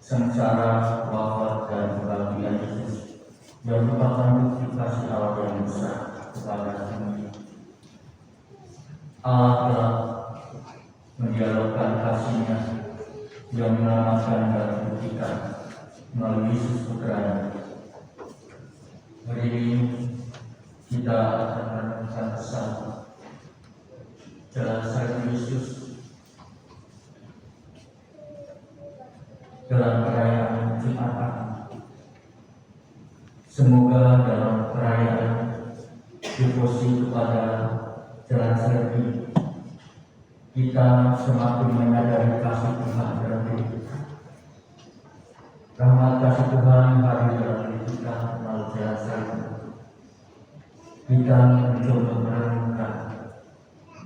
sengsara, wafat, dan kebangkitan Yesus yang merupakan bukti kasih Allah yang besar kepada kami. Allah telah mendialogkan kasih-Nya yang menyelamatkan dan membuktikan melalui Yesus Putranya. Hari ini kita akan merenungkan pesan jalan salib Yesus dalam perayaan Jumat Agung. Semoga dalam perayaan devosi kepada jalan salib ini kita semakin menyadari kasih Tuhan dalam hidup kita. Rahmat kasih Tuhan hadir dalam hidup kita melalui jalan salib. Kita mencoba merenungkan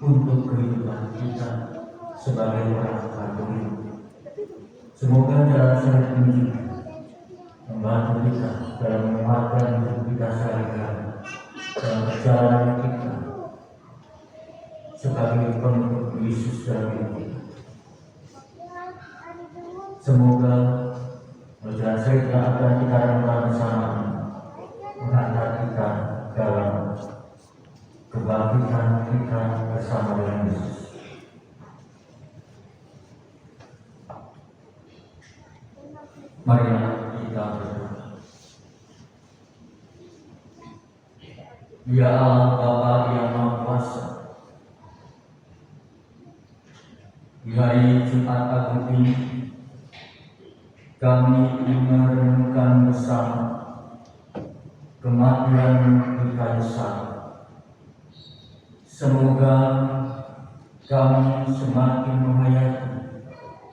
untuk kehidupan kita sebagai orang Katolik. Semoga jalan salib ini membantu kita dalam menguatkan hidup kita sehari-hari dalam perjalanan kita sebagai pengikut Yesus dalam hidup kita. Semoga jalan salib yang akan kita renungkan bersama menghantar kita dalam kebangkitan kita bersama dengan Yesus. Mari kita berdoa. Ya Allah Bapa yang Maha Kuasa, di hari Jumat Agung ini kami merenungkan bersama kematian di kayu salib. Semoga kami semakin menghayati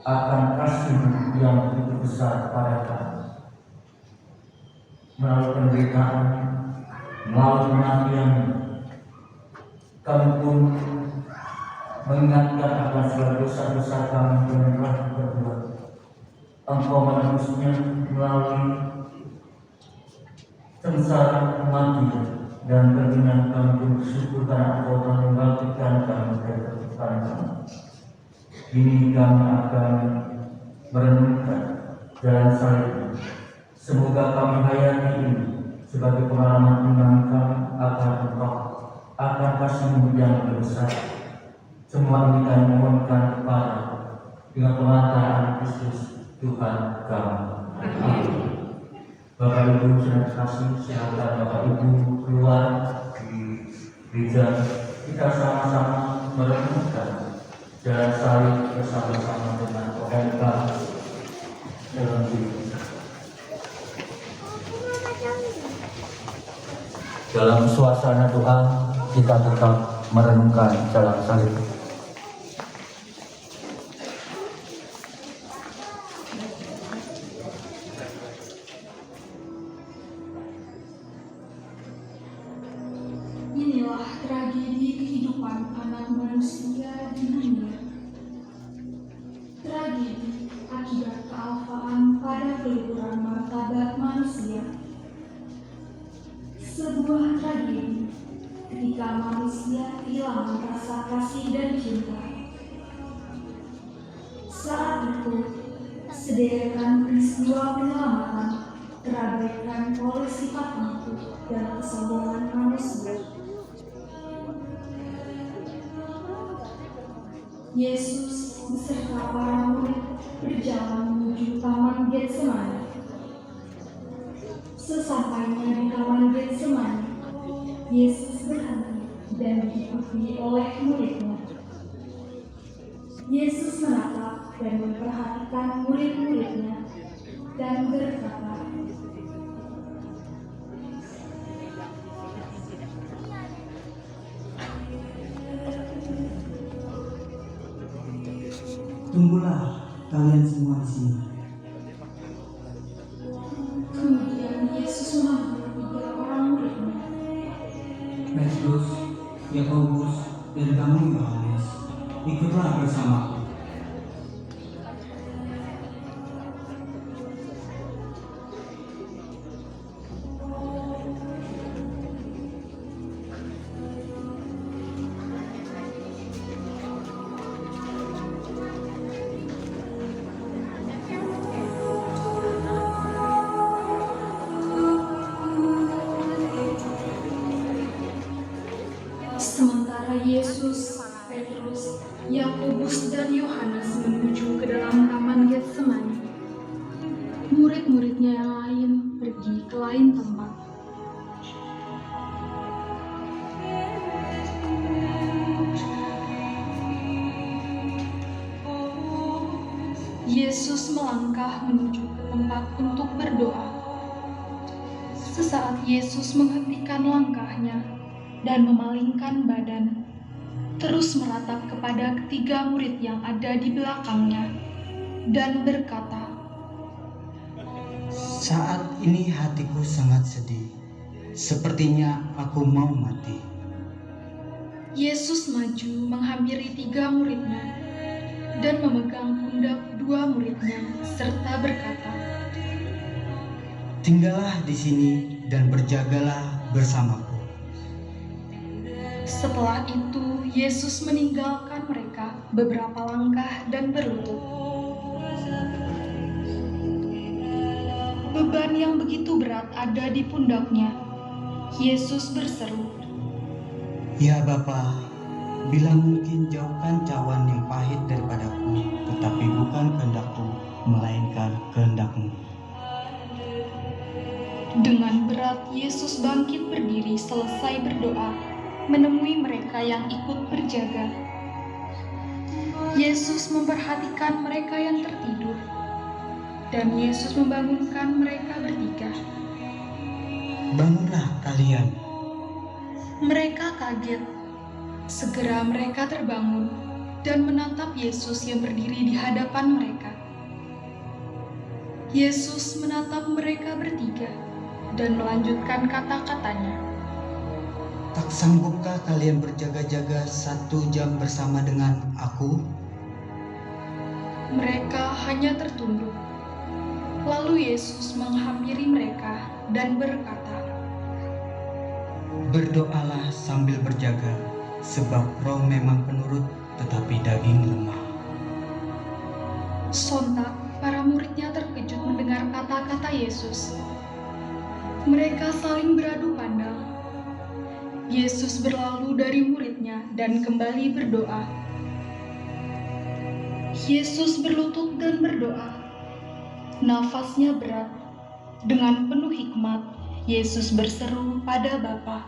akan kasih yang begitu besar pada kami. Melalui penderitaan, melalui kematian, kami pun mengingatkan akan segala dosa-dosa kami yang telah berbuat. Engkau menebusnya melalui sengsara kematian, dan dengan kami bersyukur karena Engkau telah membangkitkan kami dari kehidupan kami. Kini kami akan merenungkan jalan salib. Semoga kami hayati ini sebagai pengalaman iman kami akan Engkau, akan kasih-Mu yang besar. Semua ini kami mohonkan kepada dengan pengantaran Kristus Tuhan kami. Amin. Bapak Ibu sudah kasih, silakan Bapak Ibu keluar di gereja. Kita sama-sama merenungkan jalan salib bersama-sama dengan OMK dalam diri kita. Dalam suasana doa kita tetap merenungkan jalan salib. Inilah tragedi kehidupan anak manusia di dunia. Tragedi akibat kealfaan pada keluhuran martabat manusia. Sebuah tragedi ketika manusia kehilangan rasa kasih dan cinta. Saat itu, sederetan peristiwa penyelamatan terabaikan oleh sifat mampu dan kesombongan manusia. Yesus beserta para murid berjalan menuju Taman Getsemani. Sesampainya di Taman Getsemani, Yesus berhenti dan diikuti oleh murid-Nya. Yesus menatap dan memperhatikan murid-murid-Nya dan berkata, "Tunggulah kalian semua di sini." Kemudian Yesus memanggil 3 orang murid-Nya. Petrus, Yakobus, dan kamu Yohanes, ikutlah bersamaku. Yesus, Petrus, Yakobus, dan Yohanes menuju ke dalam taman Getsemani. Murid-muridnya yang lain pergi ke lain tempat. Yesus melangkah menuju ke tempat untuk berdoa. Sesaat Yesus menghentikan langkahnya dan memalingkan badan, terus meratap kepada ketiga murid yang ada di belakangnya, dan berkata, Saat ini hatiku sangat sedih. Sepertinya aku mau mati. Yesus maju menghampiri tiga muridnya dan memegang pundak dua muridnya serta berkata, Tinggallah di sini dan berjagalah bersamaku. Setelah itu, Yesus meninggalkan mereka beberapa langkah dan berlutut. Beban yang begitu berat ada di pundaknya. Yesus berseru, Ya Bapa, bila mungkin jauhkan cawan yang pahit daripadaku, tetapi bukan kehendakku, melainkan kehendak-Mu. Dengan berat Yesus bangkit berdiri selesai berdoa, menemui mereka yang ikut berjaga. Yesus memperhatikan mereka yang tertidur, dan Yesus membangunkan mereka bertiga. Bangunlah kalian. Mereka kaget. Segera mereka terbangun dan menatap Yesus yang berdiri di hadapan mereka. Yesus menatap mereka bertiga dan melanjutkan kata-katanya. Tak sanggupkah kalian berjaga-jaga 1 jam bersama dengan aku? Mereka hanya tertunduk. Lalu Yesus menghampiri mereka dan berkata, Berdoalah sambil berjaga, sebab roh memang penurut, tetapi daging lemah. Sontak para muridnya terkejut mendengar kata-kata Yesus. Mereka saling beradu pandang. Yesus berlalu dari muridnya dan kembali berdoa. Yesus berlutut dan berdoa. Nafasnya berat. Dengan penuh hikmat, Yesus berseru pada Bapa,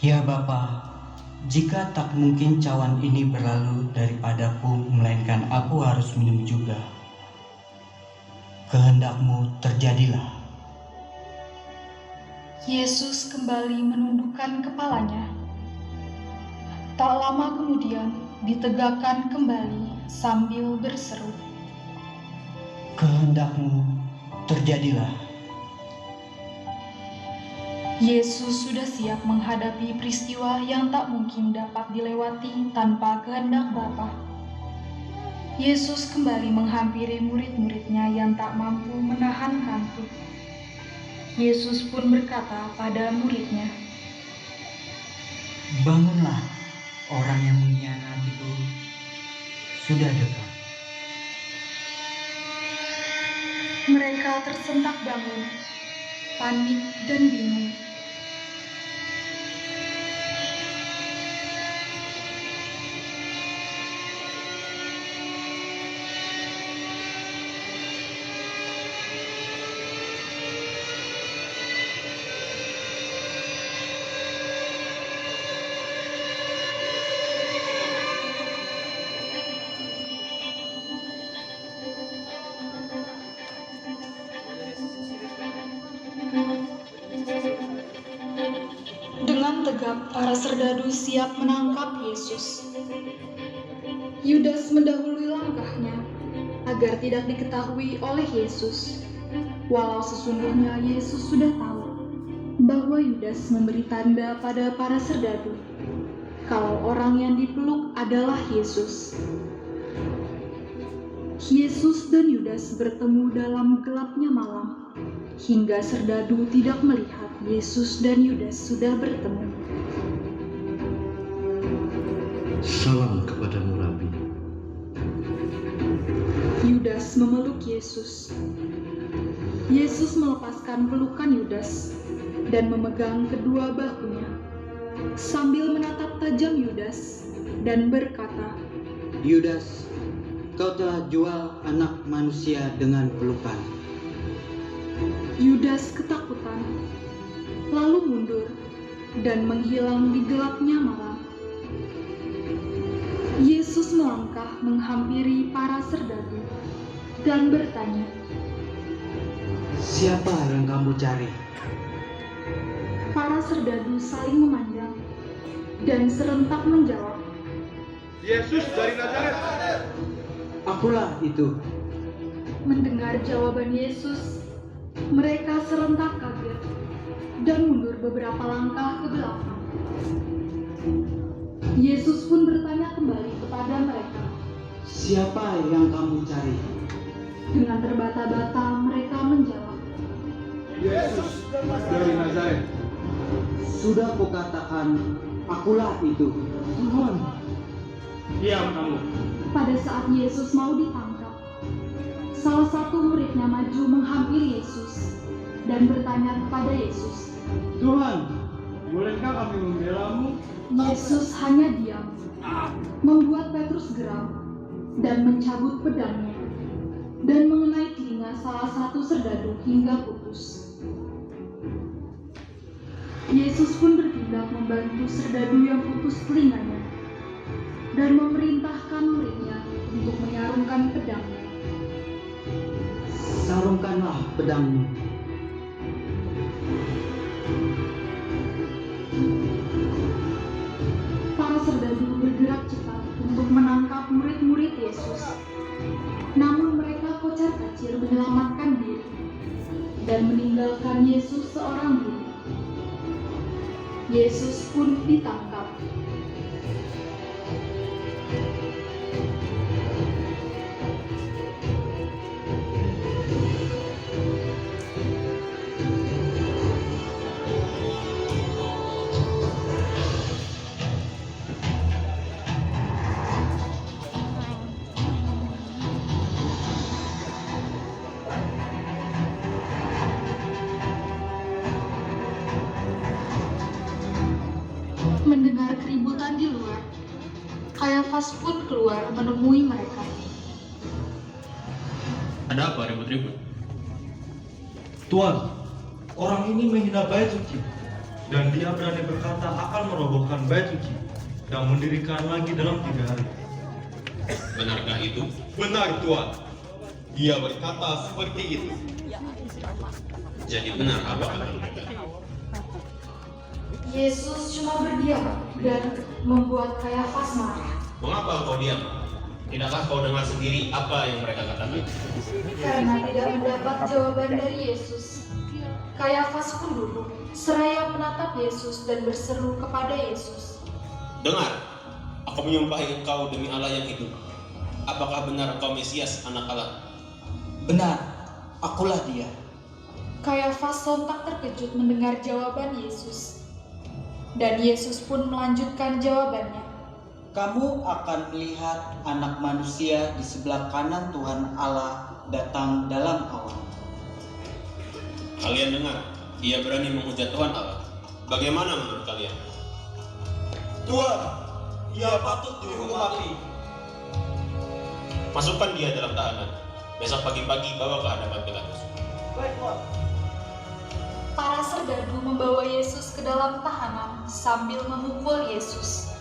Ya Bapa, jika tak mungkin cawan ini berlalu daripadaku, melainkan aku harus minum juga. Kehendak-Mu terjadilah. Yesus kembali menundukkan kepalanya. Tak lama kemudian ditegakkan kembali sambil berseru, Kehendak-Mu terjadilah. Yesus sudah siap menghadapi peristiwa yang tak mungkin dapat dilewati tanpa kehendak Bapa. Yesus kembali menghampiri murid-muridnya yang tak mampu menahan kantuk. Yesus pun berkata pada muridnya, Bangunlah, orang yang mengkhianatiku sudah dekat. Mereka tersentak bangun, panik dan bingung. Dengan tegap, para serdadu siap menangkap Yesus. Yudas mendahului langkahnya agar tidak diketahui oleh Yesus, walau sesungguhnya Yesus sudah tahu bahwa Yudas memberi tanda pada para serdadu kalau orang yang dipeluk adalah Yesus. Yesus dan Yudas bertemu dalam gelapnya malam, hingga serdadu tidak melihat Yesus dan Yudas sudah bertemu. Salam kepadamu, Rabi. Yudas memeluk Yesus. Yesus melepaskan pelukan Yudas dan memegang kedua bahunya. sambil menatap tajam Yudas dan berkata, Yudas, kau telah jual anak manusia dengan pelukan. Yudas ketakutan, lalu mundur dan menghilang di gelapnya malam. Yesus melangkah menghampiri para serdadu dan bertanya, Siapa yang kamu cari? para serdadu saling memandang dan serentak menjawab, Yesus dari Nazaret. Akulah itu. Mendengar jawaban Yesus, mereka serentak kaget dan mundur beberapa langkah ke belakang. Yesus pun bertanya kembali kepada mereka. Siapa yang kamu cari? Dengan terbata-bata mereka menjawab, Yesus dari Nazaret. Sudah kukatakan, akulah itu. Tuhan, diam kamu. pada saat Yesus mau ditangkap, salah satu muridnya maju menghampiri Yesus dan bertanya kepada Yesus. Tuhan, bolehkah kami membelamu? Yesus hanya diam, membuat Petrus geram dan mencabut pedangnya dan mengenai telinga salah satu serdadu hingga putus. Yesus pun bertindak membantu serdadu yang putus telinganya dan memerintahkan muridnya untuk menyarungkan pedangnya. Sarungkanlah pedangmu. Para serdadu bergerak cepat untuk menangkap murid-murid Yesus. Namun mereka kocar-kacir menyelamatkan diri dan meninggalkan Yesus seorang diri. Yesus pun ditangkap. Mendengar keributan di luar, Kayafas pun keluar menemui mereka. Ada apa ribut-ribut? Tuan, orang ini menghina bait suci dan dia berani berkata akan merobohkan bait suci dan mendirikan lagi dalam 3 hari. Benarkah itu? Benar, Tuan. Dia berkata seperti itu. Jadi benar apa kata mereka? Yesus cuma berdiam dan membuat Kayafas marah. Mengapa kau diam? Tidakkah kau dengar sendiri apa yang mereka katakan? Karena tidak mendapat jawaban dari Yesus, Kayafas pun duduk, seraya menatap Yesus dan berseru kepada Yesus. Dengar, aku menyumpahi engkau demi Allah yang hidup. Apakah benar engkau Mesias, anak Allah? Benar, akulah dia. Kayafas sontak terkejut mendengar jawaban Yesus. Dan Yesus pun melanjutkan jawabannya. Kamu akan melihat anak manusia di sebelah kanan Tuhan Allah datang dalam awan. Kalian dengar, ia berani menghujat Tuhan Allah. Bagaimana menurut kalian? Tuan, ia patut dihukum mati. Masukkan dia dalam tahanan. Besok pagi-pagi bawa ke hadapan Pilatus. Para serdadu membawa Yesus ke dalam tahanan sambil memukul Yesus.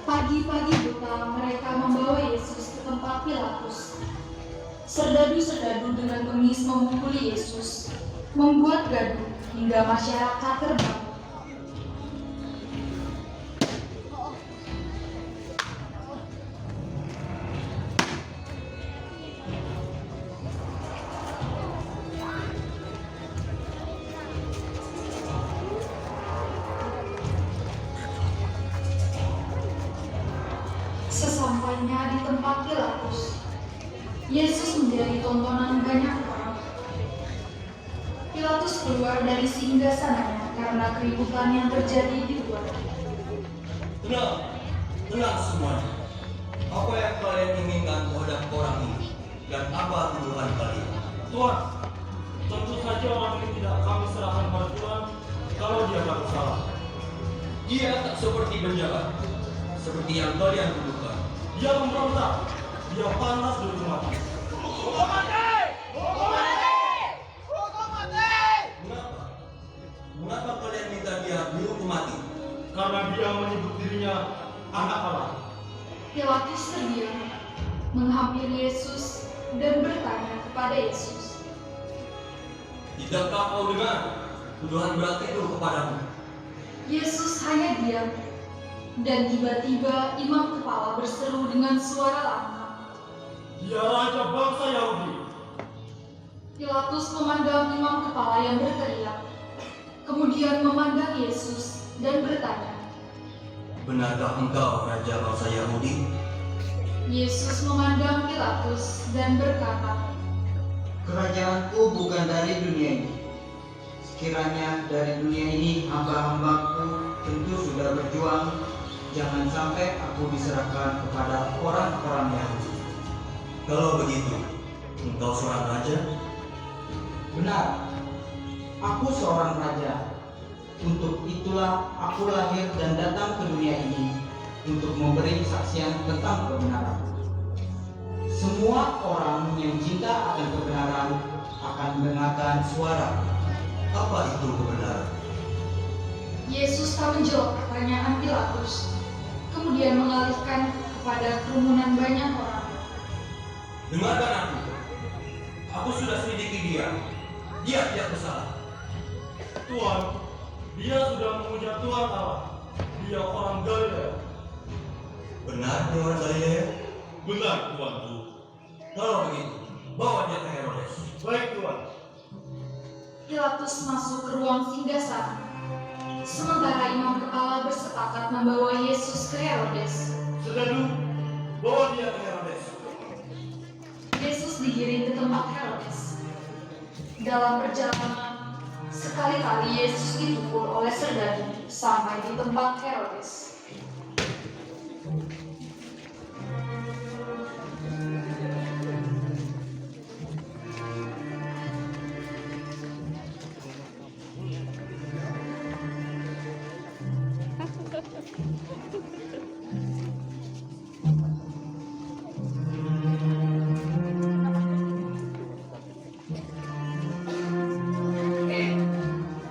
Pagi-pagi buta mereka membawa Yesus ke tempat Pilatus. Serdadu-serdadu dengan bengis memukuli Yesus, membuat gaduh hingga masyarakat terbangun. Sesampainya di tempat Pilatus, Yesus menjadi tontonan banyak orang. Pilatus keluar dari singgasananya karena keributan yang terjadi di luar. Tenang semuanya. Apa yang kalian inginkan terhadap orang ini? Dan apa tuduhan kalian? Tuan, tentu saja orang ini tidak kami serahkan pada Tuhan kalau dia tak bersalah. Dia tak seperti penjahat, seperti yang kalian tuduhkan. Dia memberontak, dia pantas dihukum mati. Mengapa? Mengapa kalian minta dia dihukum mati? Karena dia menyebut dirinya anak Allah. Pilatus terdiam, menghampiri Yesus dan bertanya kepada Yesus. Tidakkah kau dengar tuduhan berat itu kepadamu? Yesus hanya diam, dan tiba-tiba imam kepala berseru dengan suara lantang. Dia raja bangsa Yahudi. Pilatus memandang imam kepala yang berteriak, kemudian memandang Yesus dan bertanya. Benarkah engkau raja bangsa Yahudi? Yesus memandang Pilatus dan berkata, Kerajaanku bukan dari dunia ini. Sekiranya dari dunia ini hamba-hambaku tentu sudah berjuang, jangan sampai aku diserahkan kepada orang-orang Yahudi. Kalau begitu, engkau seorang raja? Benar, aku seorang raja. Untuk itulah aku lahir dan datang ke dunia ini untuk memberi kesaksian tentang kebenaran. Semua orang yang cinta akan kebenaran akan mendengarkan suara. Apa itu kebenaran? Yesus tak menjawab pertanyaan Pilatus, kemudian mengalihkan kepada kerumunan banyak orang. Dengarkan aku. Aku sudah selidiki dia. Dia tidak bersalah. Tuhan, dia sudah menghujat Tuhan Allah. Dia orang Galilea. Benar dia orang Galilea? Benar, Tuanku. Kalau begitu, bawa dia ke Herodes. Baik Tuhan. Pilatus masuk ke ruang singgasana. Sementara imam kepala bersepakat membawa Yesus ke Herodes. Sedadu, bawa dia ke Herodes. Yesus digiring ke tempat Herodes. Dalam perjalanan, sekali-kali Yesus dipukul oleh serdadu sampai di tempat Herodes.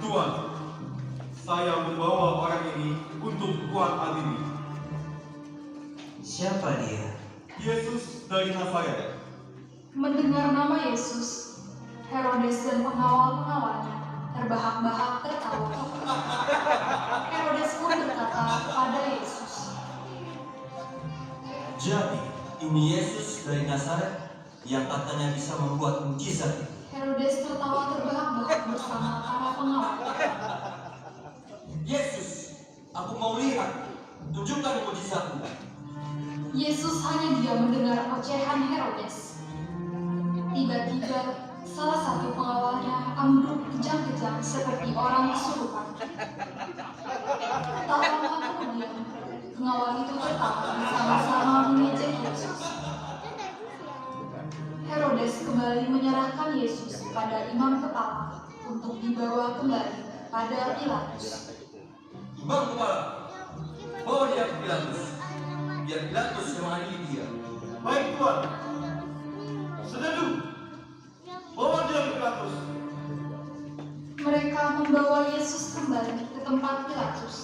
Tuan, saya membawa orang ini untuk Tuan adili. Siapa dia? Yesus dari Nazaret. Mendengar nama Yesus, Herodes dan pengawal-pengawalnya terbahak-bahak tertawa. Herodes pun berkata kepada Yesus, Jadi, ini Yesus dari Nazaret yang katanya bisa membuat mukjizat. Herodes tertawa terbahak-bahak bersama para pengawal. Yesus, aku mau lihat. Tunjukkan mukjizatmu. Yesus hanya diam mendengar ocehan Herodes. Tiba-tiba, salah satu pengawalnya ambruk kejang-kejang seperti orang kesurupan. Tak lama kemudian, pengawal itu tertawa bersama-sama mengejek Yesus. Herodes kembali menyerahkan Yesus kepada imam kepala untuk dibawa kembali pada Pilatus. Imam kepala, bawa dia ke Pilatus. Biar Pilatus yang mengadili dia. Baik Tuhan. Sedadu, bawa dia ke Pilatus. Mereka membawa Yesus kembali ke tempat Pilatus.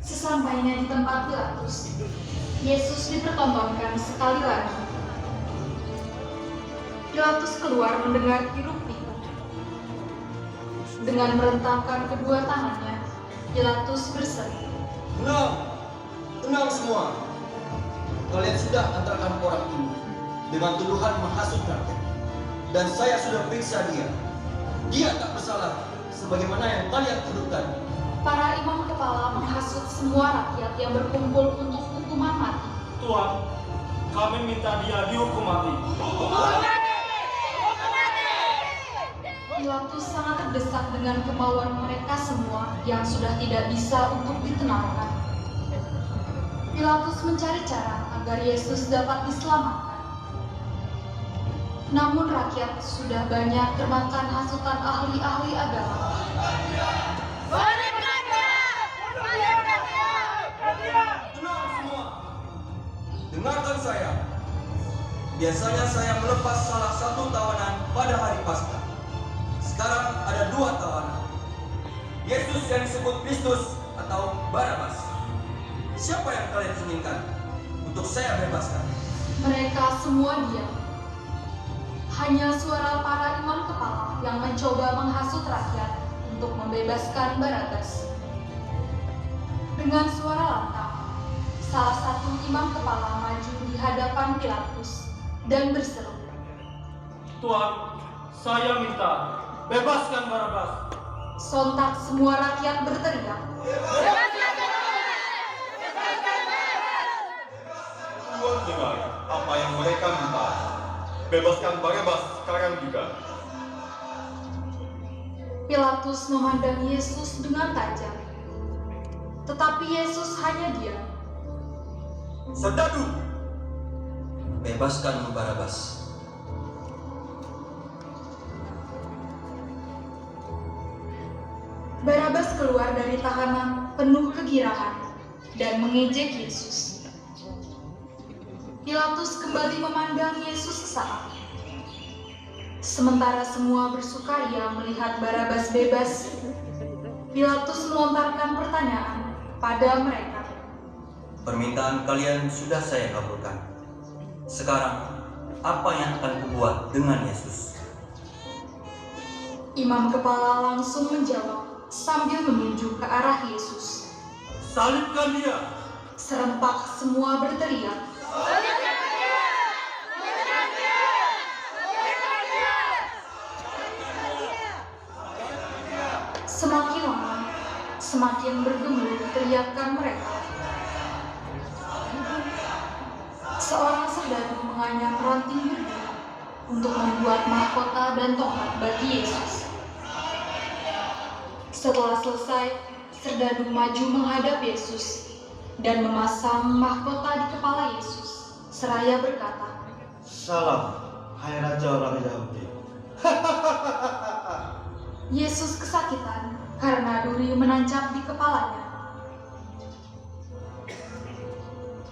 Sesampainya di tempat Pilatus, Yesus dipertontonkan sekali lagi. Pilatus keluar mendengar hiruk-pikuk. Dengan merentangkan kedua tangannya, Pilatus berseru, Tenang, tenang semua. Kalian sudah antarkan orang ini dengan tuduhan menghasut rakyat. dan saya sudah periksa dia. Dia tak bersalah, sebagaimana yang kalian tuduhkan. Para imam kepala menghasut semua rakyat yang berkumpul untuk hukuman mati. Tuan, kami minta dia dihukum mati. Pilatus sangat terdesak dengan kemauan mereka semua yang sudah tidak bisa untuk ditenangkan. Pilatus mencari cara agar Yesus dapat diselamatkan. Namun rakyat sudah banyak termakan hasutan ahli-ahli agama. Tenang semua, dengarkan saya. Biasanya saya melepas salah satu tawanan pada hari Paskah. Sekarang ada 2 tawanan. Yesus yang disebut Kristus atau Barabas. Siapa yang kalian inginkan untuk saya bebaskan? Mereka semua diam. Hanya suara para imam kepala yang mencoba menghasut rakyat untuk membebaskan Barabas. Dengan suara lantang, salah satu imam kepala maju di hadapan Pilatus dan berseru, Tuan, saya minta bebaskan Barabas. Sontak semua rakyat berteriak. Tuhan dengar apa yang mereka minta. Bebaskan Barabas sekarang juga. Pilatus memandang Yesus dengan tajam. Tetapi Yesus hanya diam. Serdadu, bebaskan Barabas. Barabas keluar dari tahanan penuh kegirangan dan mengejek Yesus. Pilatus kembali memandang Yesus sesaat. Sementara semua bersukaria melihat Barabas bebas, Pilatus melontarkan pertanyaan pada mereka. Permintaan kalian sudah saya kabulkan. Sekarang, apa yang akan kubuat dengan Yesus? Imam kepala langsung menjawab sambil menunjuk ke arah Yesus. Salibkan dia. Serempak semua berteriak. Semakin lama, semakin bergemuruh teriakan mereka. Seorang serdadu menganyam ranting berduri untuk membuat mahkota dan tongkat bagi Yesus. Setelah selesai, serdadu maju menghadap Yesus dan memasang mahkota di kepala Yesus, seraya berkata, Salam, hai Raja orang Yahudi. Yesus kesakitan karena duri menancap di kepalanya.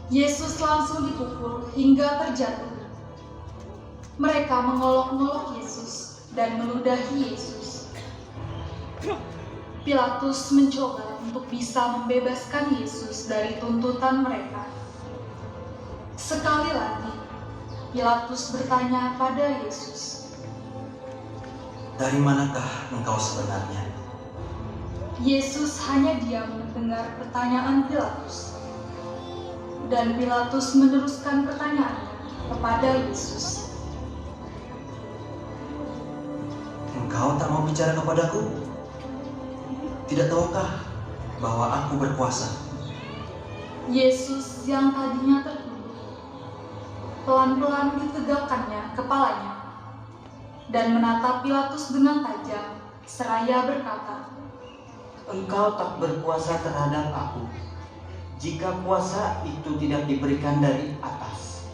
Yesus langsung dipukul hingga terjatuh. Mereka mengolok-ngolok Yesus dan meludahi Yesus. Pilatus mencoba untuk bisa membebaskan Yesus dari tuntutan mereka. Sekali lagi, Pilatus bertanya pada Yesus, Dari manakah engkau sebenarnya? Yesus hanya diam mendengar pertanyaan Pilatus. Dan Pilatus meneruskan pertanyaannya kepada Yesus. Engkau tak mau bicara kepadaku? Tidak tahukah bahwa aku berkuasa? Yesus yang tadinya tertunduk, pelan-pelan ditegakkannya kepalanya dan menatap Pilatus dengan tajam, seraya berkata, Engkau tak berkuasa terhadap aku, jika kuasa itu tidak diberikan dari atas.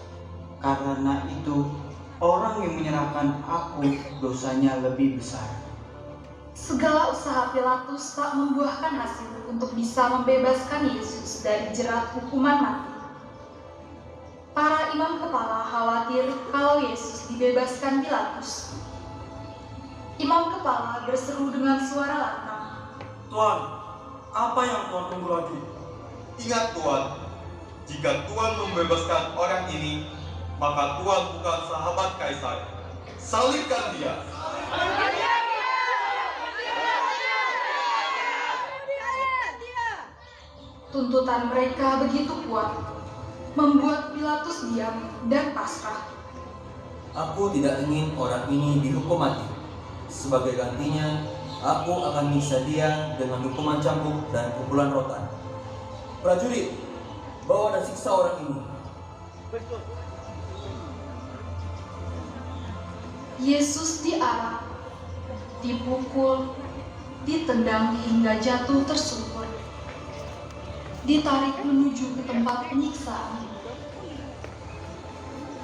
Karena itu, orang yang menyerahkan aku dosanya lebih besar. Segala usaha Pilatus tak membuahkan hasil untuk bisa membebaskan Yesus dari jerat hukuman mati. Para imam kepala khawatir kalau Yesus dibebaskan Pilatus. Imam kepala berseru dengan suara lantang, Tuan, apa yang Tuan tunggu lagi? Ingat Tuhan, jika Tuhan membebaskan orang ini, maka Tuhan bukan sahabat Kaisar. Salibkan dia. Tuntutan mereka begitu kuat, membuat Pilatus diam dan pasrah. Aku tidak ingin orang ini dihukum mati. Sebagai gantinya, aku akan menyiksa dia dengan hukuman cambuk dan pukulan rotan. Prajurit, bawa dan siksa orang ini. Yesus diarak, dipukul, ditendang hingga jatuh tersungkur, ditarik menuju ke tempat penyiksaan.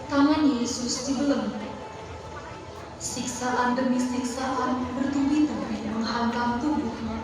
Tangan Yesus dibelenggu. Siksaan demi siksaan bertubi-tubi menghantam tubuhnya.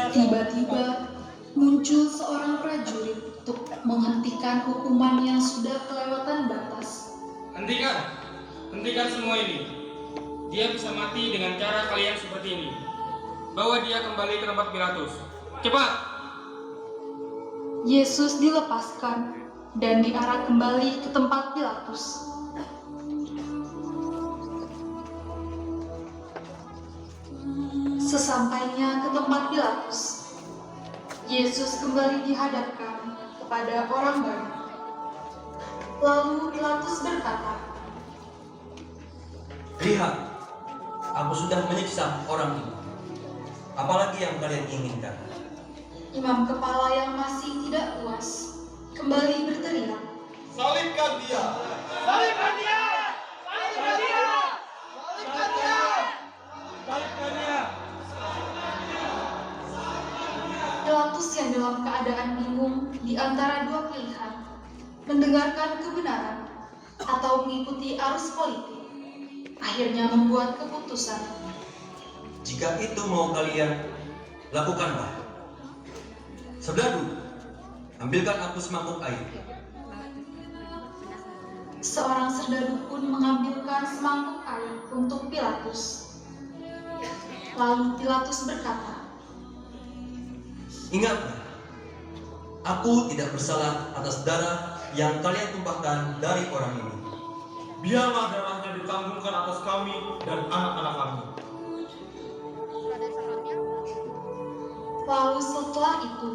Tiba-tiba muncul seorang prajurit untuk menghentikan hukuman yang sudah kelewatan batas. Hentikan semua ini. Dia bisa mati dengan cara kalian seperti ini. Bawa dia kembali ke tempat Pilatus. Cepat! Yesus dilepaskan, dan diarak kembali ke tempat Pilatus. Sesampainya ke tempat Pilatus, Yesus kembali dihadapkan kepada orang banyak. Lalu Pilatus berkata, Lihat, aku sudah menyiksa orang ini. Apalagi yang kalian inginkan? Imam kepala yang masih tidak puas kembali berteriak, Salibkan dia! Salibkan dia! Salibkan dia! Salibkan dia! Salibkan dia! Pilatus yang dalam keadaan bingung di antara dua pilihan, mendengarkan kebenaran atau mengikuti arus politik, akhirnya membuat keputusan. Jika itu mau kalian, lakukanlah. Serdadu, ambilkan aku semangkuk air. Seorang serdadu pun mengambilkan semangkuk air untuk Pilatus. Lalu Pilatus berkata, Ingatlah, aku tidak bersalah atas darah yang kalian tumpahkan dari orang ini. Biarlah darahnya ditanggungkan atas kami dan anak-anak kami. lalu setelah itu,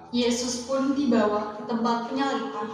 Yesus pun dibawa ke tempat penyaliban.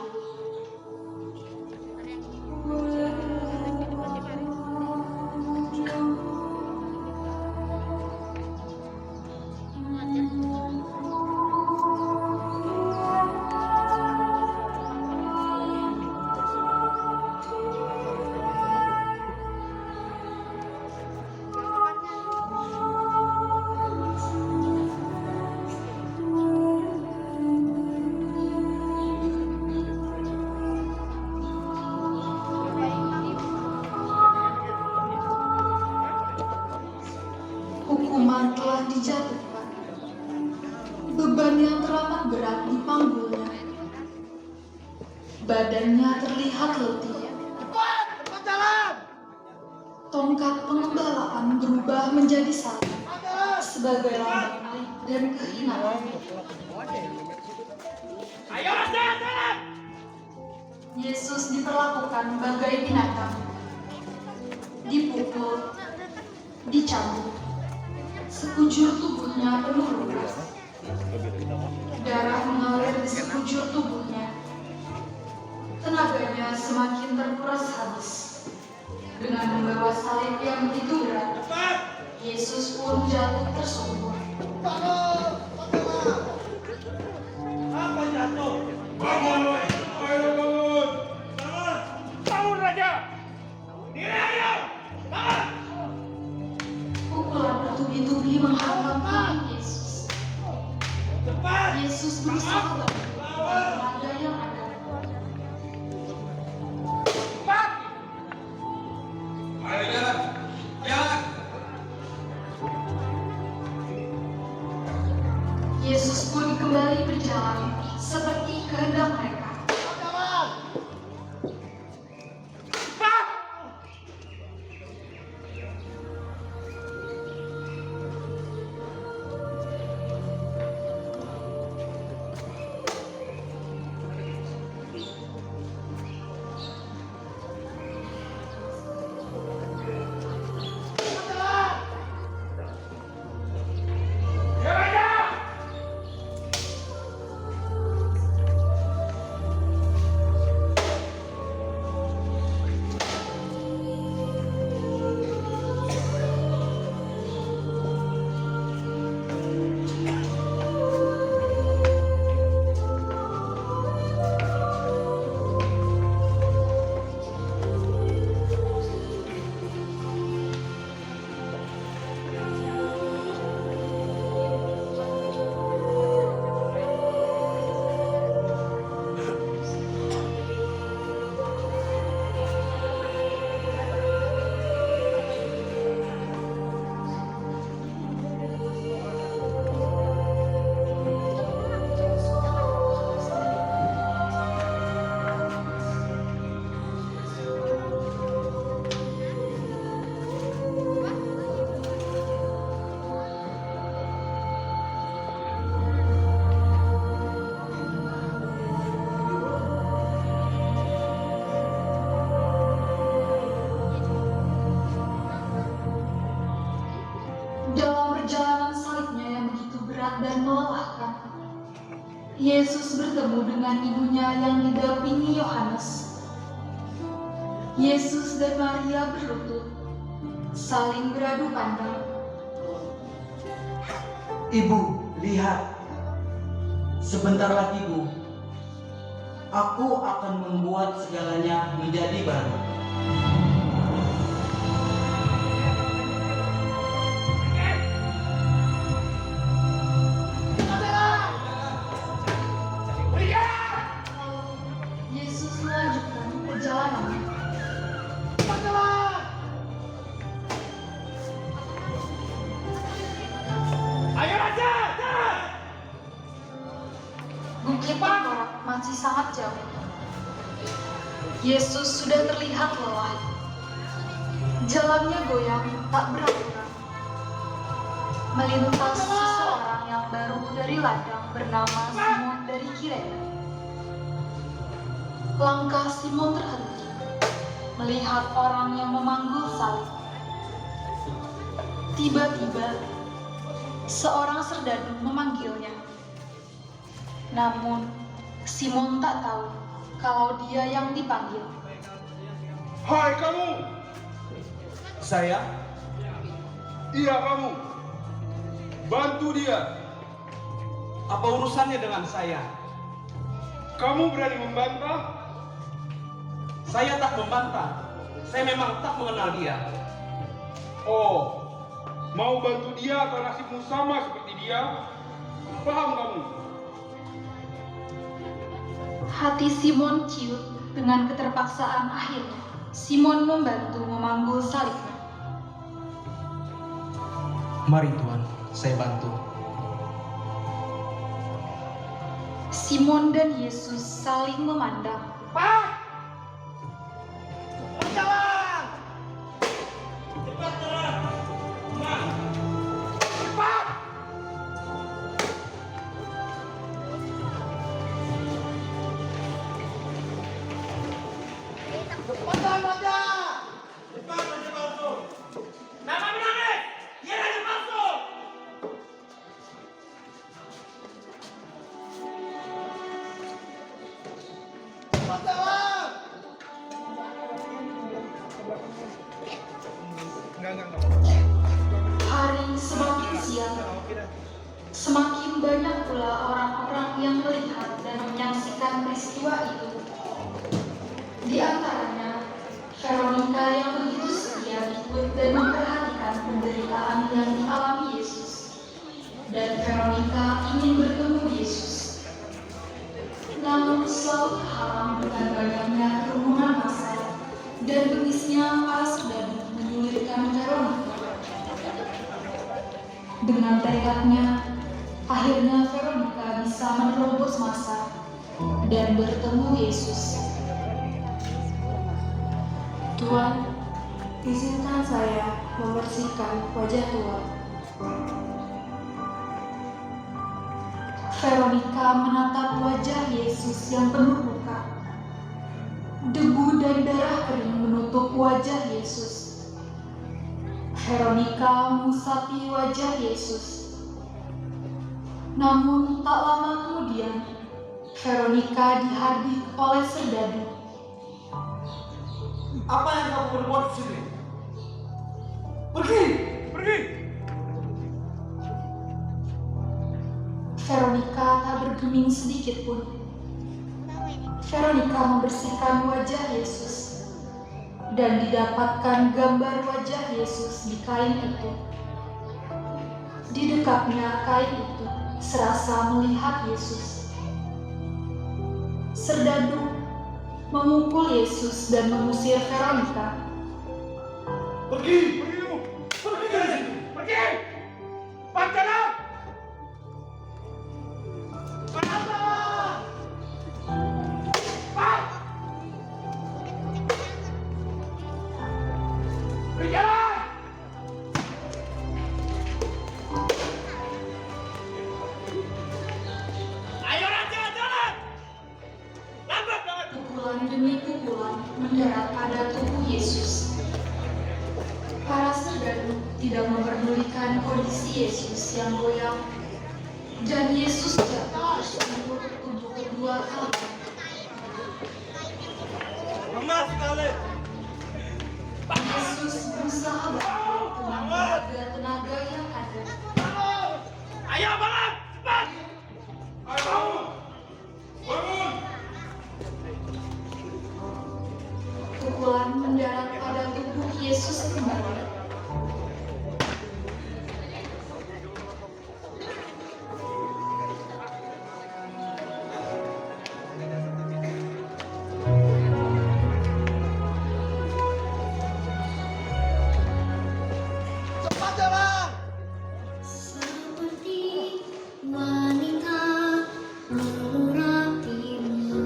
Hukuman telah dijatuhkan. Beban yang teramat berat dipanggulnya. Badannya terlihat letih. Tongkat pengembalaan berubah menjadi salib sebagai lambang aib dan kehinaan. Yesus diperlakukan bagai binatang, dipukul, dicambuk. Sekujur tubuhnya penuh luka. Darah mengalir di sekujur tubuhnya. Tenaganya semakin terkuras habis. Dengan membawa salib yang begitu berat, Yesus pun jatuh tersungkur. Apa jatuh? Bangun! Ayo bangun! Bangun! Bangun Raja! Diri ayo! Bangun! Pukulan bertubi-tubi menghantam tubuh Yesus. Yesus berusaha bangkit dengan tenaga yang ada. Ayo jalan, jalan. Yesus pun kembali berjalan seperti kehendak mereka. dan melelahkan. Yesus bertemu dengan ibunya yang didampingi Yohanes. Yesus dan Maria berlutut, saling beradu pandang. Ibu, lihat. Sebentar lagi, Bu. Aku akan membuat segalanya menjadi baru. Yesus melanjutkan perjalanannya. Bukit Tengkorak masih sangat jauh. Yesus sudah terlihat lelah. Jalannya goyang tak beraturan. Melintas seseorang yang baru dari ladang bernama Simon dari Kirene. Langkah Simon terhenti melihat orang yang memanggul salib. Tiba-tiba seorang serdadu memanggilnya. Namun Simon tak tahu kalau dia yang dipanggil. Hai kamu! Saya? Iya kamu! Bantu dia! Apa urusannya dengan saya? Kamu berani membantah? Saya tak membantah. Saya memang tak mengenal dia. Oh, mau bantu dia karena nasibmu sama seperti dia? Paham kamu? Hati Simon ciut dengan keterpaksaan akhirnya. Simon membantu memanggul salibnya. Mari Tuhan, saya bantu. Simon dan Yesus saling memandang. Hari semakin siang, semakin banyak pula orang-orang yang melihat dan menyaksikan peristiwa itu. Di antaranya, Veronica yang begitu setia ikut dan memperhatikan penderitaan yang dialami Yesus. Dan Veronica ingin bertemu Yesus. Namun selalu terhalang dengan banyaknya kerumunan massa dan bengisnya para serdadu menyulitkan Veronica. Dengan tekadnya, akhirnya Veronica bisa menerobos massa dan bertemu Yesus. Tuhan, izinkan saya membersihkan wajah Tuhan. Veronica menatap wajah Yesus yang penuh luka. Debu dan darah kering menutup wajah Yesus. Veronica mengusapi wajah Yesus. Namun tak lama kemudian, Veronica dihardik oleh serdadu. Apa yang kamu berbuat di sini? Pergi! Pergi! Veronica tak bergeming sedikit pun. Veronica membersihkan wajah Yesus dan didapatkan gambar wajah Yesus di kain itu. Di dekatnya kain itu serasa melihat Yesus. Serdadu memukul Yesus dan mengusir Veronica. Pergi! Pergi! Pergi dari sini! Pergi! Pancalah! Pukulan demi pukulan mendarat pada tubuh Yesus. Para serdadu tidak memperdulikan kondisi Yesus yang goyang. Dan Yesus jatuh tersungkur untuk kedua kali. Lemah sekali. Yesus berusaha bangkit dengan tenaga yang ada. Ayo bangun, cepat. Ayo bangun! Bangun! Pukulan mendarat pada tubuh Yesus kembali. Cepat jalan. Seperti wanita mengurapimu,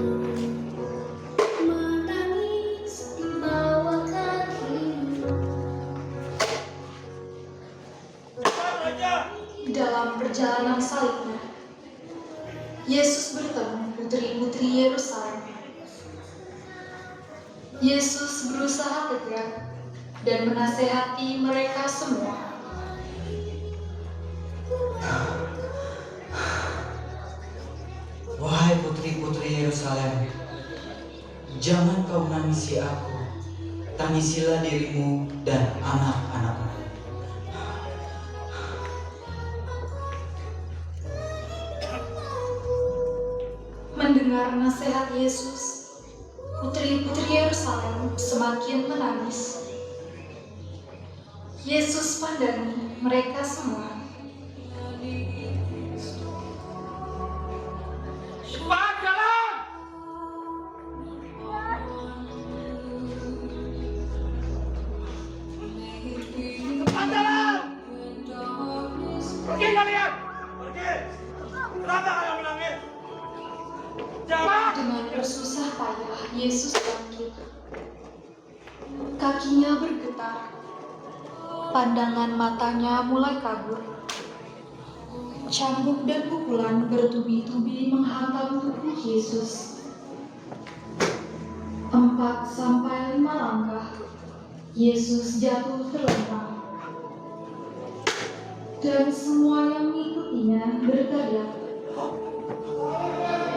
menangis di bawah kakimu. Cepat Raja. Dalam perjalanan salibnya, Yesus bertemu putri-putri Yerusalem. Yesus berusaha tegar dan menasehati mereka semua. Wahai putri-putri Yerusalem, jangan kau menangisi aku, tangisilah dirimu dan anak-anakmu. Mendengar nasihat Yesus, putri-putri Yerusalem semakin menangis. Yesus pandangi mereka semua. Cepat jalan. Cepat jalan. Pergi kalian. Pergi. Kenapa kalian menangis? Cepat. Dengan bersusah payah, Yesus bangkit. Kakinya bergetar. Pandangan matanya mulai kabur. Cambuk dan pukulan bertubi-tubi menghantam tubuh Yesus. 4-5 langkah, Yesus jatuh terlentang. Dan semua yang mengikutinya berteriak,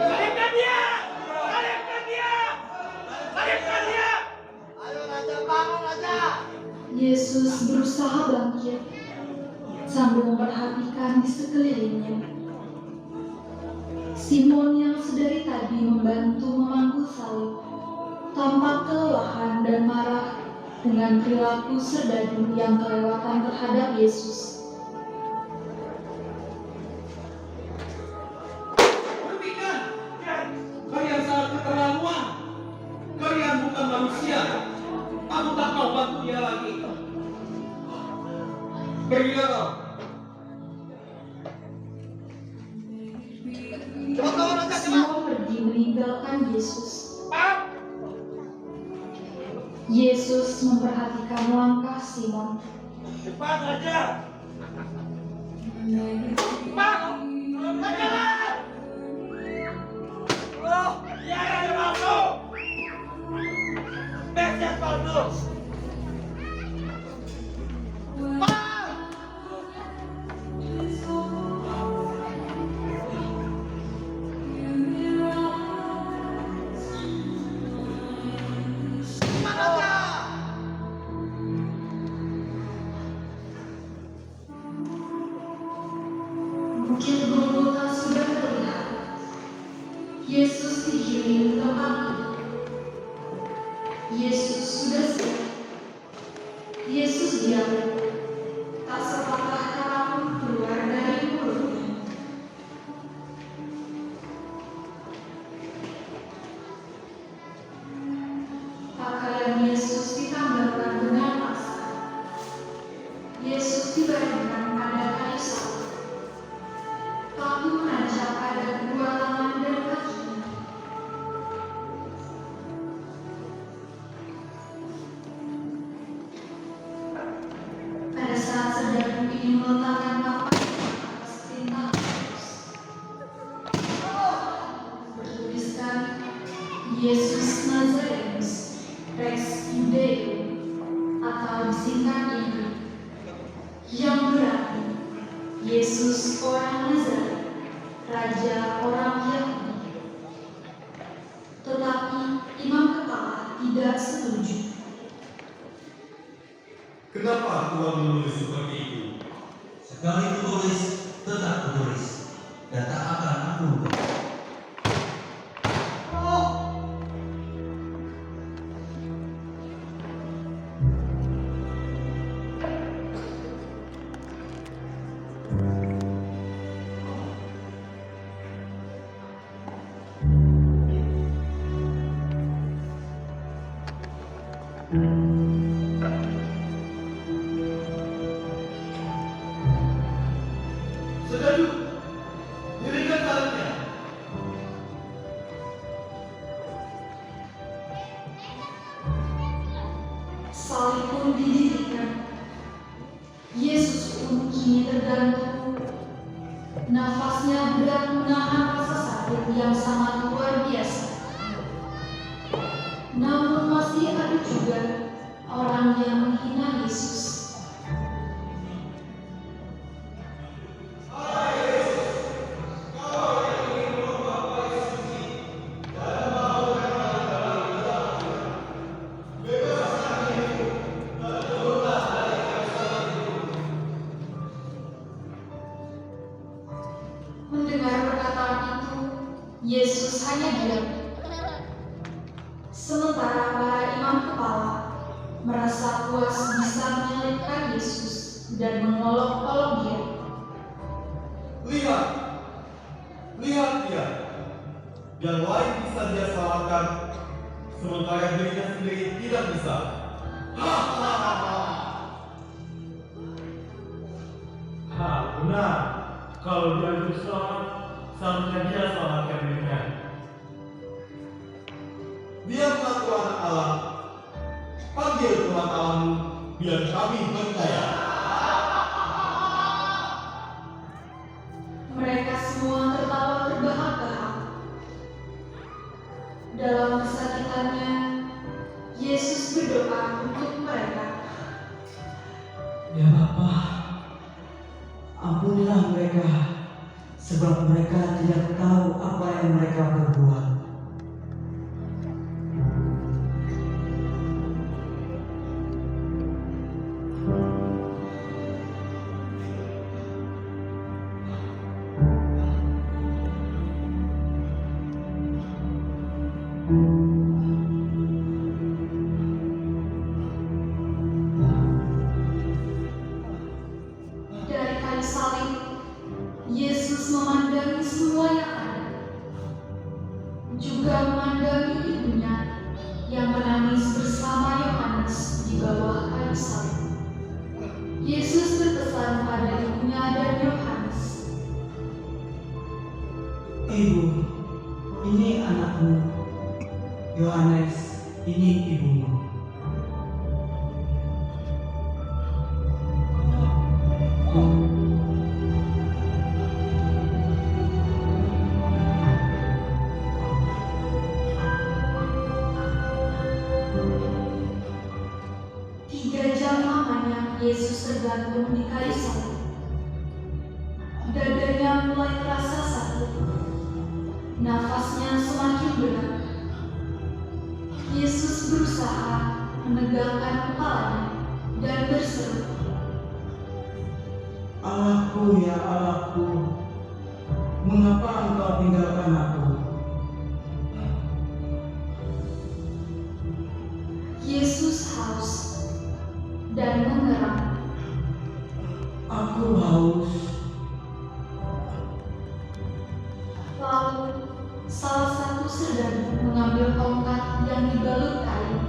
Salibkan dia. Salibkan dia. Salibkan dia. Ayo Raja, bangun Raja. Yesus berusaha bangkit sambil memperhatikan di sekelilingnya. Simon yang sedari tadi membantu memangku salib tampak kelelahan dan marah dengan perilaku serdadu yang kelewatan terhadap Yesus. Hentikan! Kalian sangat keterlaluan. Kalian bukan manusia. Aku tak mau bantu dia lagi. Pergilah kau. Cepat kau Raja, cepat. Simon pergi meninggalkan Yesus. Yesus memperhatikan langkah Simon. Cepat Raja. Cepat. Cepat jalan. Oh, dia ada palsu. Mesias palsu. Bukit Golgota sudah terlihat. Yesus digiring ke kaki. Yesus sudah siap. Yesus diam. Tak sepatah kata pun keluar dari mulutnya. Pakaian Yesus ditambahkan dengan paksa. Yesus dibaringkan pada kayu salib. Paku menancap pada kedua tangan dan kakinya. Pada saat serdadu ini meletakkan papan di atas tinta Yesus, bertuliskan Yesus Nazarenus Rex Judeum atau disingkat ini, yang berarti Yesus orang Nazaret, Setuju. Dirikan salibnya. Salib pun didirikan. Yesus pun kini tergantung. Nafasnya berat menahan rasa sakit yang sangat luar biasa. Namun masih ada juga orang yang menghina Yesus. Mendengar perkataan itu, Yesus hanya diam. Sementara para imam kepala merasa puas bisa menyalibkan Yesus dan mengolok-olok dia. Lihat, lihat dia. Yang lain bisa dia salahkan, sementara dirinya sendiri tidak bisa. Benar. Kalau dia itu selamat, seharusnya dia selamatkan dirinya. Dia mengaku anak Allah. Panggil Tuhan Allahmu, biar kami percaya. Mereka semua tertawa terbahak-bahak. Dalam kesakitannya, Yesus berdoa untuk mereka. Ya Bapa, ampunilah mereka, sebab mereka tidak tahu apa yang mereka berbuat. Dari kayu salib, Yesus memandangi semua yang ada, juga memandangi ibunya yang menangis bersama Yohanes di bawah kayu salib. Yesus berpesan pada ibunya dan Yohanes, Ibu, ini anakmu. Yohanes, ini ibumu. Yesus tergantung di kayu salib. Dadanya mulai terasa sakit. Nafasnya semakin berat. Yesus berusaha menegakkan kepalanya dan berseru, Allahku, ya Allahku, mengapa engkau tinggalkan aku? Yesus haus dan mengerang. Aku haus. Lalu salah satu sedang mengambil tongkat yang dibalut kain,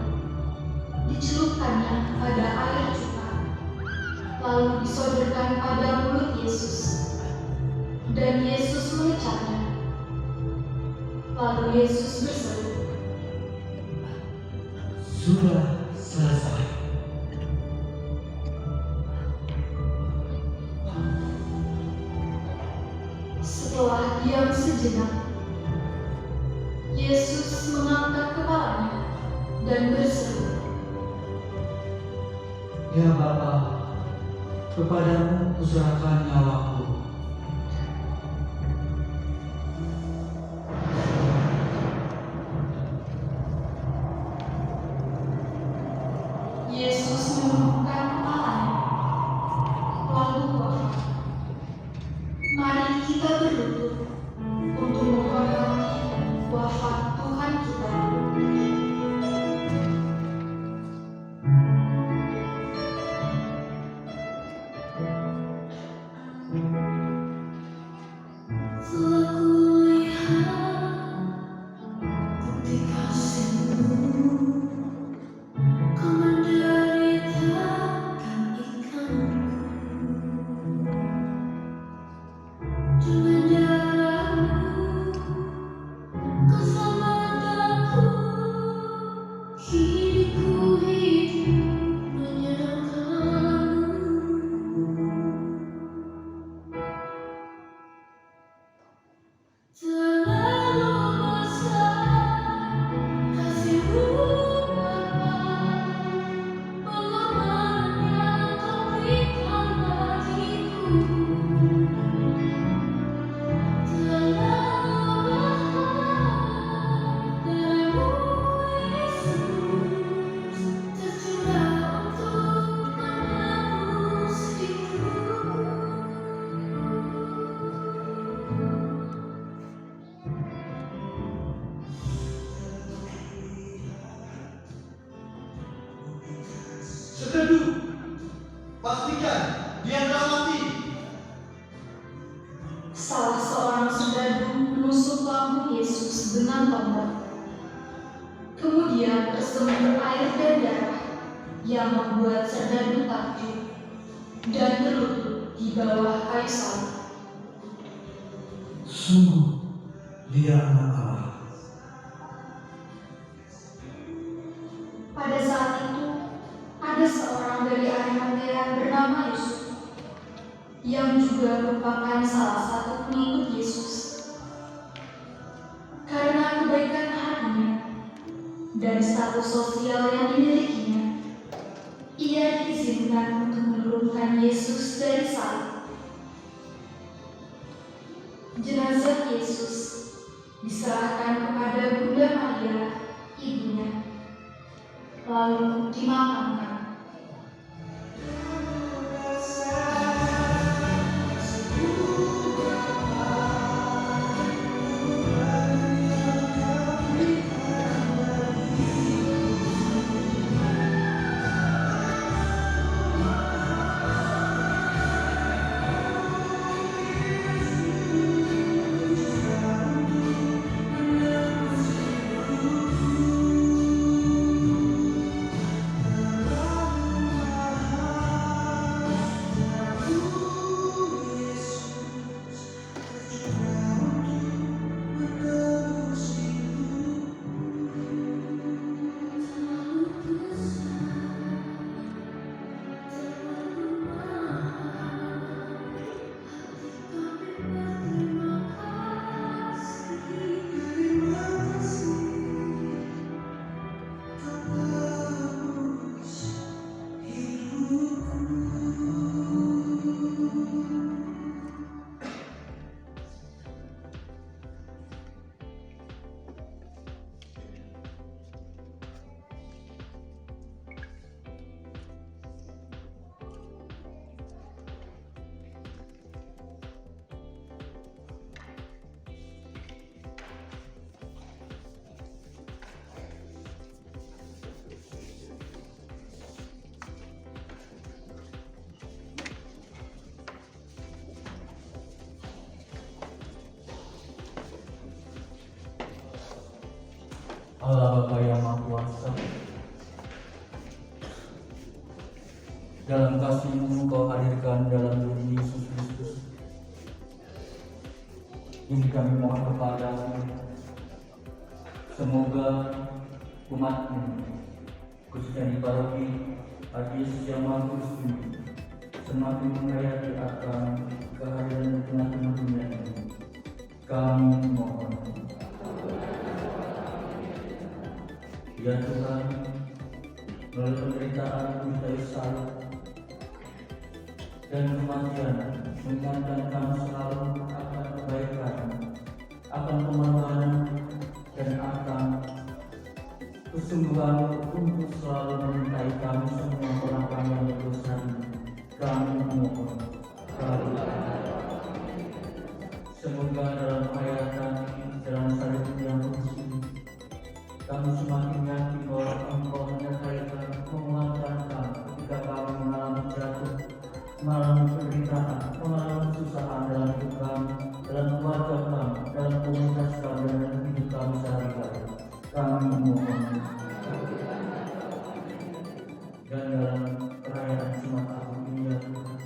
dicelupkannya pada air cuka, lalu disodorkan pada mulut Yesus, dan Yesus mengecapnya. Lalu Yesus berseru, Sudah selesai. Setelah diam sejenak, Yesus mengangkat kepalanya dan berseru, Ya Bapa, kepadamu kuserahkan nyawaku. Yesus menundukkan kepalanya, lalu wafat. Mari kita berlutut untuk menghormati wafat Tuhan kita. Terlalu besar kasih-Mu Bapa, pengorbanan yang Kau berikan bagiku. Terlalu mahal darah-Mu Yesus, tercurah untuk menebus hidupku. Seteduh, pastikan dia telah mati. Salah seorang serdadu menusuk lambung Yesus dengan tombak. Kemudian tersembur air dan darah yang membuat serdadu takjub dan berlutut di bawah kayu salib. Sungguh, dia anak Allah. Pada saat itu, ada seorang dari Arimatea bernama Yusuf, yang juga merupakan salah satu pengikut Yesus. Karena kebaikan hatinya dan status sosial yang dimilikinya, ia diizinkan untuk menurunkan Yesus dari salib. Jenazah Yesus diserahkan kepada Bunda Maria, ibunya, lalu dimakamkan. Allah Bapa yang Maha Kuasa, dalam kasih-Mu Kau hadirkan dalam diri Yesus Kristus. Ini kami mohon kepada-Mu, semoga umat-Mu, khususnya di paroki Hati Yesus yang Maha Kudus ini, semakin menghayati akan kehadiran di tengah-tengah dunia ini. Kami mohon. Ya Tuhan, melalui penderitaan kayu salib dan kematian, mengingatkan kami selalu akan kebaikan, akan pengorbanan, dan akan kesungguhan untuk selalu memintai kami semua orang yang berdosa ini. Kami mohon, semoga dalam hayatan dalam salib yang kudus ini, kami semakin yakin bahwa Engkau menyertai, menguatkan kami ketika kami mengalami jatuh, mengalami penderitaan, mengalami kesusahan dalam hidup kami, dalam keluarga kami, dalam komunitas kami, dan dalam hidup kami sehari-hari. Kami mohon. Dan dalam perayaan Jumat Agung ini ya Tuhan,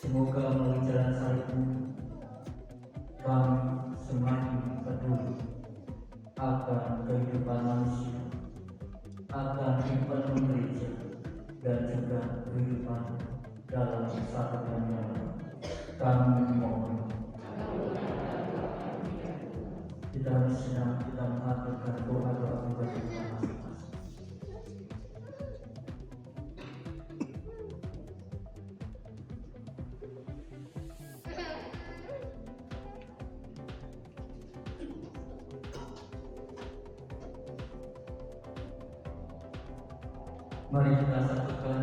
semoga melalui jalan salib-Mu kami semakin peduli akan kehidupan manusia, akan kehidupan gereja, dan juga kehidupan dalam kesatuan yang kami mohon. kita sedang kita mengaturkan doa-doa pribadi kita masing-masing. Mari kita satukan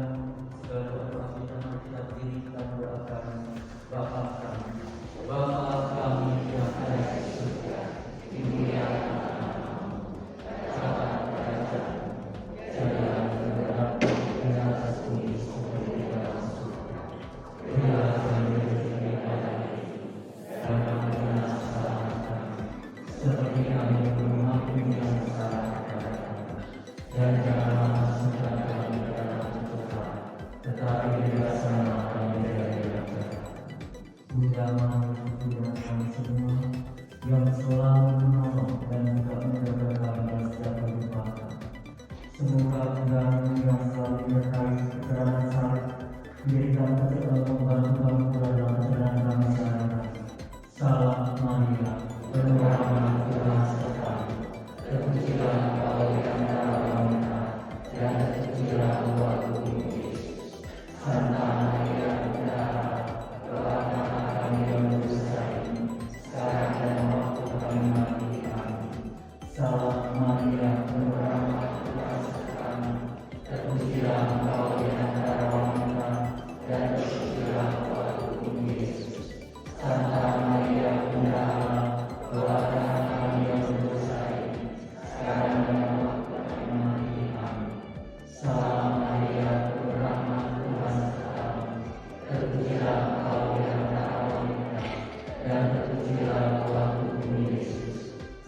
segala doa kita, mari kita berdiri, kita mendoakan Bapa kami. Bapa kami yang ada di surga, dimuliakan namamu, datang kerajaan, jadilah kehendakmu di atas bumi seperti di dalam surga. Berilah kami rezeki pada hari ini, dan ampunilah kesalahan kami, seperti kami mengampuni yang bersalah kepada kami. Dan janganlah masukkan kami ke dalam pencobaan, tetapi bebaskanlah kami dari yang jahat. Bunda Maha Tuhan kami semua, yang selalu menolong dan juga menjaga kami dalam setiap kehidupan kami. Semoga Bunda-Mu yang selalu menyertai keterangan salib, menjadikan membantu kami pula dalam perjalanan kami sehari-hari. Salam Maria, penuh rahmat Tuhan sertamu, terpujilah Engkau di antara wanita, dan terpujilah buah tubuhmu Yesus. Santa Maria, Bunda Allah, doakanlah kami yang berdosa ini, sekarang dan waktu kami mati. Amin. Salam Maria, penuh rahmat Tuhan sertamu, terpujilah Engkau di antara wanita, dan terpujilah buah tubuhmu Yesus. Santa Maria, Bunda Allah, doakanlah kami yang berdosa ini, sekarang dan waktu kami mati. Amin. Salam Maria, penuh rahmat Tuhan sertamu, terpujilah Engkau di antara wanita, dan terpujilah buah tubuhmu Yesus.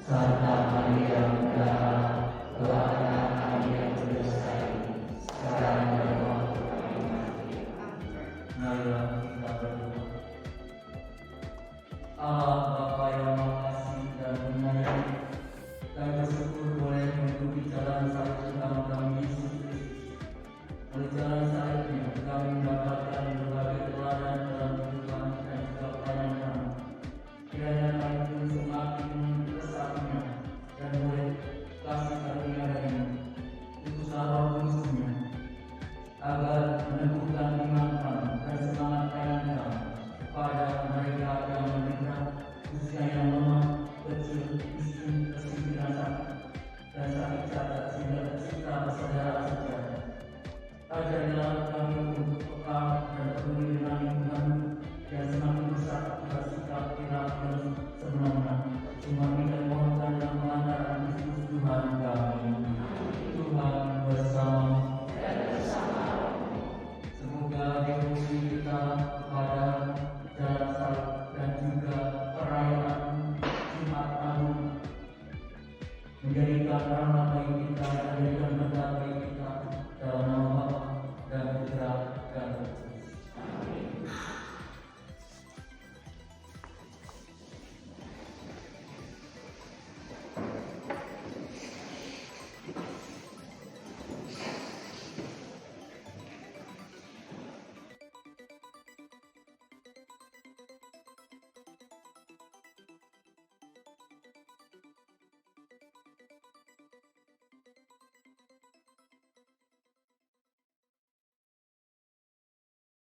Santa Maria, Bunda Allah, doakanlah kami yang berdosa ini, sekarang dan waktu kami mati. Marilah kita berdoa. Allah Bapa yang Maha Kasih dan Penyayang, kami bersyukur boleh mengikuti jalan salib Tuhan kami Yesus Kristus. Oleh jalan salibnya kami mendapatkan berbagai teladan dalam kehidupan dan juga pelayanan kami. Kiranya kami pun semakin bersatunya dan boleh kasih karunia darinya, utusan Roh Kudusnya, agar meneguhkan iman kami dan semangat pelayanan kami kepada mereka yang menderita, khususnya yang lemah, kecil, miskin, tersimpit dan sakit cacat, sehingga tercipta persaudaraan sejati. Ajarilah kami untuk peka dan peduli dengan lingkungan yang semakin besar akibat sikap perilaku yang semena-mena. Cuma kita mohonkan dan mengantarkan Kristus Tuhan kami. Tuhan bersama. Semoga devosi kita kepada jalan salib dan juga perayaan Jumat Agung menjadikan rahmat